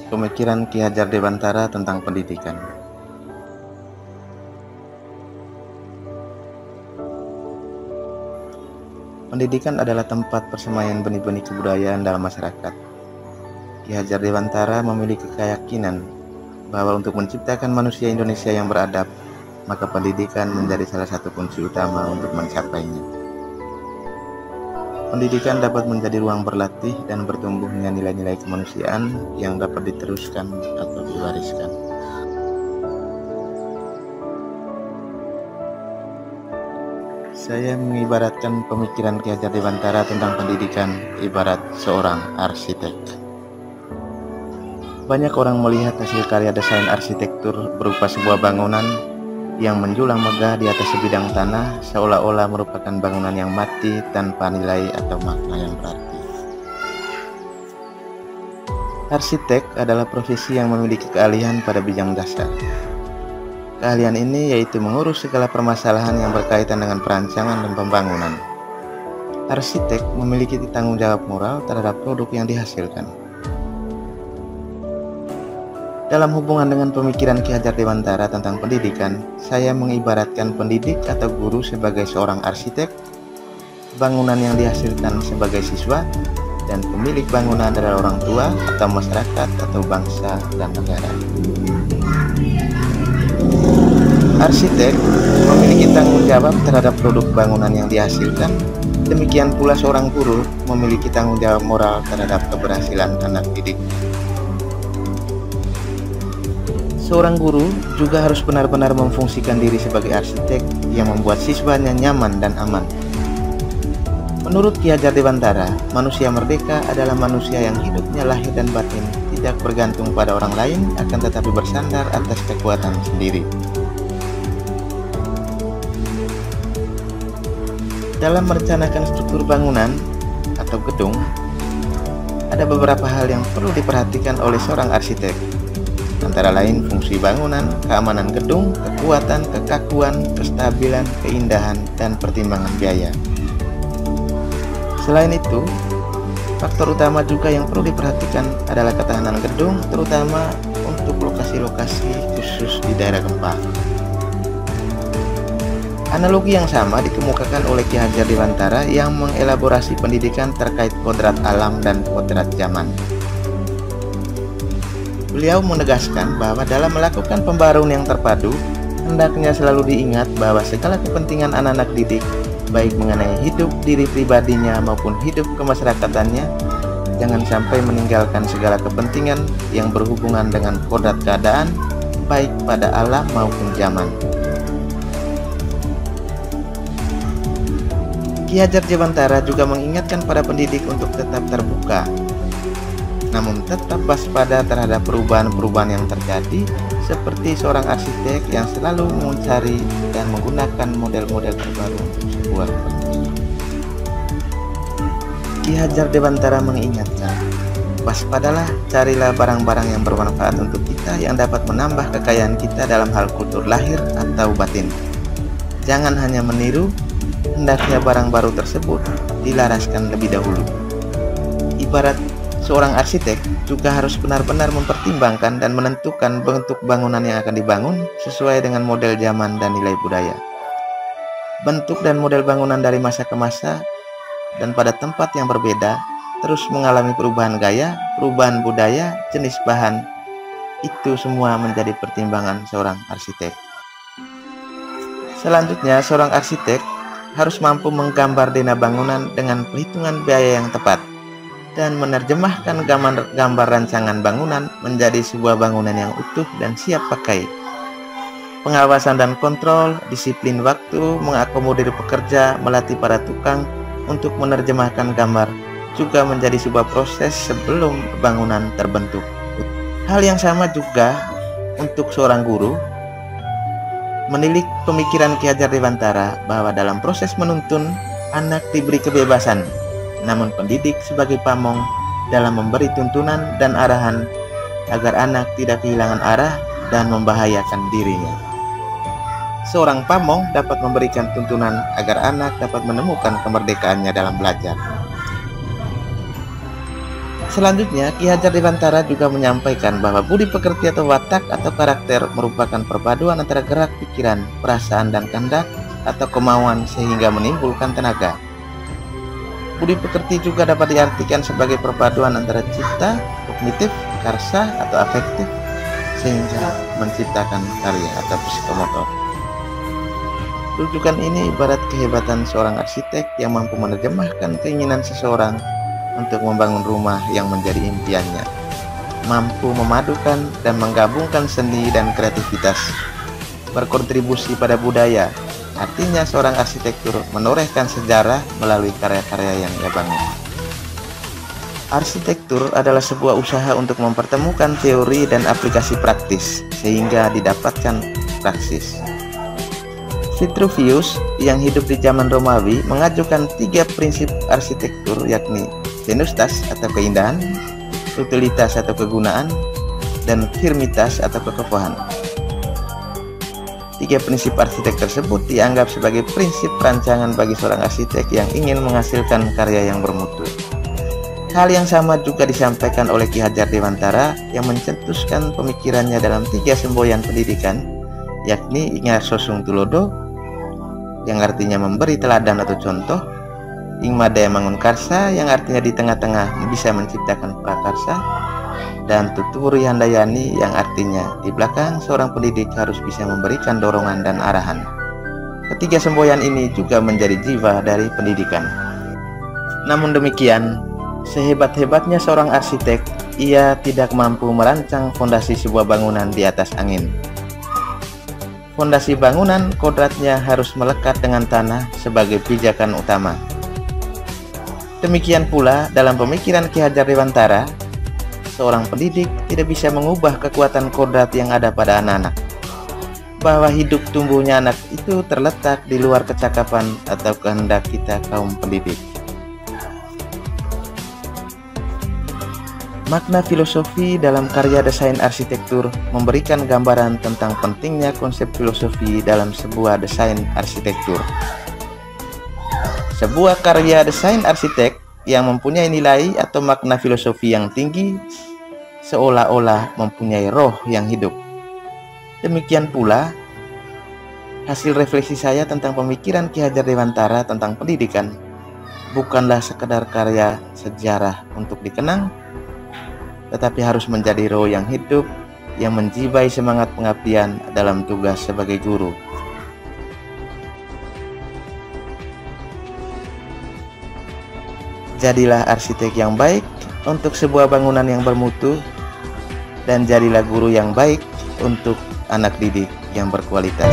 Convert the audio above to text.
Pemikiran Ki Hajar Dewantara tentang pendidikan. Pendidikan adalah tempat persemaian benih-benih kebudayaan dalam masyarakat. Ki Hajar Dewantara memiliki keyakinan bahwa untuk menciptakan manusia Indonesia yang beradab, maka pendidikan menjadi salah satu kunci utama untuk mencapainya. Pendidikan dapat menjadi ruang berlatih dan bertumbuhnya nilai-nilai kemanusiaan yang dapat diteruskan atau diwariskan. Saya mengibaratkan pemikiran Ki Hajar Dewantara tentang pendidikan ibarat seorang arsitek. Banyak orang melihat hasil karya desain arsitektur berupa sebuah bangunan yang menjulang megah di atas sebidang tanah, seolah-olah merupakan bangunan yang mati tanpa nilai atau makna yang berarti. Arsitek adalah profesi yang memiliki keahlian pada bidang jasa. Keahlian ini yaitu mengurus segala permasalahan yang berkaitan dengan perancangan dan pembangunan. Arsitek memiliki tanggung jawab moral terhadap produk yang dihasilkan. Dalam hubungan dengan pemikiran Ki Hajar Dewantara tentang pendidikan, saya mengibaratkan pendidik atau guru sebagai seorang arsitek, bangunan yang dihasilkan sebagai siswa, dan pemilik bangunan adalah orang tua atau masyarakat atau bangsa dan negara. Arsitek memiliki tanggung jawab terhadap produk bangunan yang dihasilkan, demikian pula seorang guru memiliki tanggung jawab moral terhadap keberhasilan anak didik. Seorang guru juga harus benar-benar memfungsikan diri sebagai arsitek yang membuat siswanya nyaman dan aman. Menurut Ki Hajar Dewantara, manusia merdeka adalah manusia yang hidupnya lahir dan batin tidak bergantung pada orang lain, akan tetapi bersandar atas kekuatan sendiri. Dalam merencanakan struktur bangunan atau gedung, ada beberapa hal yang perlu diperhatikan oleh seorang arsitek. Antara lain fungsi bangunan, keamanan gedung, kekuatan, kekakuan, kestabilan, keindahan, dan pertimbangan biaya. Selain itu, faktor utama juga yang perlu diperhatikan adalah ketahanan gedung, terutama untuk lokasi-lokasi khusus di daerah gempa. Analogi yang sama dikemukakan oleh Ki Hajar Dewantara yang mengelaborasi pendidikan terkait kodrat alam dan kodrat zaman. Beliau menegaskan bahwa dalam melakukan pembaruan yang terpadu, hendaknya selalu diingat bahwa segala kepentingan anak-anak didik, baik mengenai hidup diri pribadinya maupun hidup kemasyarakatannya, jangan sampai meninggalkan segala kepentingan yang berhubungan dengan kodrat keadaan, baik pada alam maupun zaman. Ki Hajar Dewantara juga mengingatkan para pendidik untuk tetap terbuka, namun tetap waspada terhadap perubahan-perubahan yang terjadi, seperti seorang arsitek yang selalu mencari dan menggunakan model-model terbaru untuk sebuah bangunan. Ki Hajar Dewantara mengingatkan, waspadalah, carilah barang-barang yang bermanfaat untuk kita yang dapat menambah kekayaan kita dalam hal kultur lahir atau batin. Jangan hanya meniru, hendaknya barang baru tersebut dilaraskan lebih dahulu. Ibarat seorang arsitek juga harus benar-benar mempertimbangkan dan menentukan bentuk bangunan yang akan dibangun sesuai dengan model zaman dan nilai budaya. Bentuk dan model bangunan dari masa ke masa dan pada tempat yang berbeda terus mengalami perubahan gaya, perubahan budaya, jenis bahan. Itu semua menjadi pertimbangan seorang arsitek. Selanjutnya, seorang arsitek harus mampu menggambar dena bangunan dengan perhitungan biaya yang tepat dan menerjemahkan gambar rancangan bangunan menjadi sebuah bangunan yang utuh dan siap pakai. Pengawasan dan kontrol, disiplin waktu, mengakomodir pekerja, melatih para tukang untuk menerjemahkan gambar juga menjadi sebuah proses sebelum bangunan terbentuk. Hal yang sama juga untuk seorang guru. Menilik pemikiran Ki Hajar Dewantara bahwa dalam proses menuntun, anak diberi kebebasan, namun pendidik sebagai pamong dalam memberi tuntunan dan arahan agar anak tidak kehilangan arah dan membahayakan dirinya. Seorang pamong dapat memberikan tuntunan agar anak dapat menemukan kemerdekaannya dalam belajar. Selanjutnya, Ki Hajar Dewantara juga menyampaikan bahwa budi pekerti atau watak atau karakter merupakan perpaduan antara gerak pikiran, perasaan, dan kehendak atau kemauan sehingga menimbulkan tenaga. Budi pekerti juga dapat diartikan sebagai perpaduan antara cipta, kognitif, karsa, atau afektif sehingga menciptakan karya atau psikomotor. Rujukan ini ibarat kehebatan seorang arsitek yang mampu menerjemahkan keinginan seseorang untuk membangun rumah yang menjadi impiannya, mampu memadukan dan menggabungkan seni dan kreativitas, berkontribusi pada budaya. Artinya seorang arsitektur menorehkan sejarah melalui karya-karya yang ia bangun. Arsitektur adalah sebuah usaha untuk mempertemukan teori dan aplikasi praktis sehingga didapatkan praksis. Vitruvius yang hidup di zaman Romawi mengajukan 3 prinsip arsitektur, yakni venustas atau keindahan, utilitas atau kegunaan, dan firmitas atau kekokohan. 3 prinsip arsitek tersebut dianggap sebagai prinsip perancangan bagi seorang arsitek yang ingin menghasilkan karya yang bermutu. Hal yang sama juga disampaikan oleh Ki Hajar Dewantara yang mencetuskan pemikirannya dalam 3 semboyan pendidikan, yakni Inga Sosung Tulodo, yang artinya memberi teladan atau contoh, Ing Madaya Mangun Karsa, yang artinya di tengah-tengah bisa menciptakan prakarsa, dan Tuturi Handayani, yang artinya di belakang seorang pendidik harus bisa memberikan dorongan dan arahan. Ketiga semboyan ini juga menjadi jiwa dari pendidikan. Namun demikian, sehebat-hebatnya seorang arsitek, ia tidak mampu merancang fondasi sebuah bangunan di atas angin. Fondasi bangunan kodratnya harus melekat dengan tanah sebagai pijakan utama. Demikian pula dalam pemikiran Ki Hajar Dewantara, seorang pendidik tidak bisa mengubah kekuatan kodrat yang ada pada anak-anak, bahwa hidup tumbuhnya anak itu terletak di luar kecakapan atau kehendak kita kaum pendidik. Makna filosofi dalam karya desain arsitektur memberikan gambaran tentang pentingnya konsep filosofi dalam sebuah desain arsitektur. Sebuah karya desain arsitek yang mempunyai nilai atau makna filosofi yang tinggi seolah-olah mempunyai roh yang hidup. Demikian pula hasil refleksi saya tentang pemikiran Ki Hajar Dewantara tentang pendidikan bukanlah sekedar karya sejarah untuk dikenang, tetapi harus menjadi roh yang hidup yang menjiwai semangat pengabdian dalam tugas sebagai guru. Jadilah arsitek yang baik untuk sebuah bangunan yang bermutu, dan jadilah guru yang baik untuk anak didik yang berkualitas.